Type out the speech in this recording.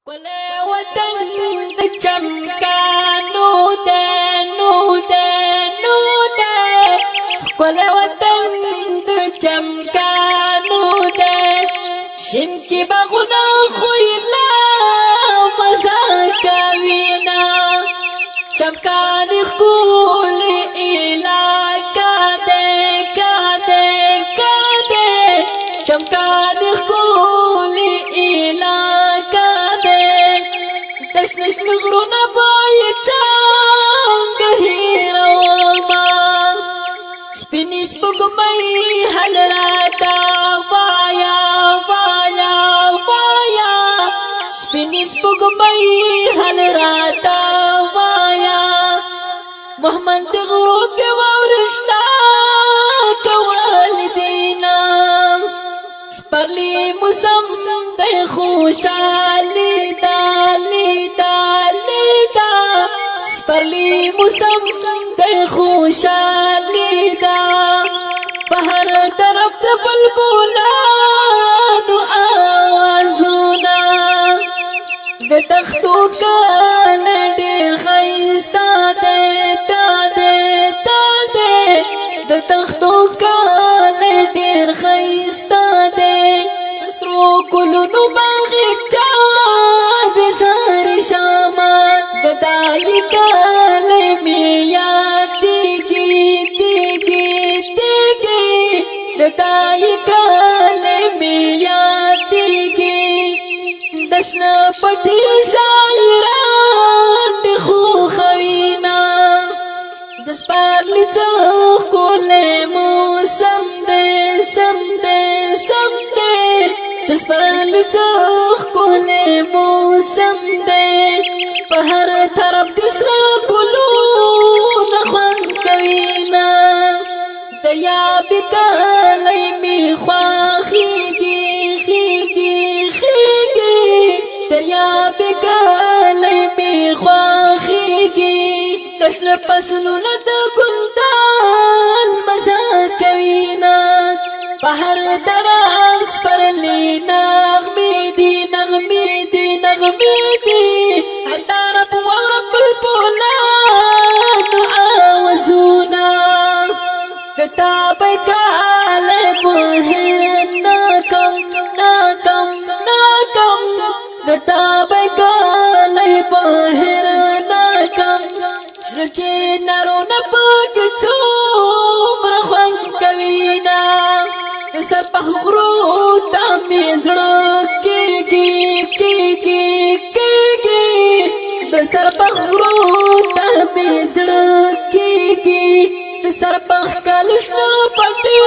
ښکلی وطن د چمکانو دی نو دی نو دی ښکلی وطن د چمکانو دی شین کې باغونه خویلا مزه کوینه چمکانې ښکلې علاقه دی کا دی کا دی چمکانې ښکلې علاقه دشنش غرونه بای څنګه هیروما سپینې سپوږمۍ حل راته وایا وایا وایا سپینې سپوږمۍ حل راته وایا محمد د غرو کې واوره شته کول دینا سپرلی موسم دی خوشحالي سپرلی موسم دی خوشحالی دا بہر طرف دا بلبلانو آوازونا دا تختو کان دیر خیستا دے تا دے تا دے دا تختو کان دیر خیستا دے سرو کلونو باغی چا دے زار شامان دا دائی دشنا پټي شاعران د خو خوینا د سپارلی څخ کوله موسم دې سم دې سم دې د سپارلی څخ کوله موسم دې په هر طرف د سره ګلو نخون کوینا د یا بکلې می خواخيږي بکلی می خواخیگی کشن پسنون دا گلدان مزا کوینا بہر درام سپرلی نغمی دی نغمی دی نغمی دی حتی رب ورب البولان آوزونا کتاب کالی بہر ناکم ناکم ناکم کتاب کالی بہر ناکم چرچے نارو نپاک چومر خوان کوینا سر پخ غرو تامی زڑک کیگی کیگی کیگی سر پخ غرو تامی زڑک کیگی سر پخ کالشنا پٹی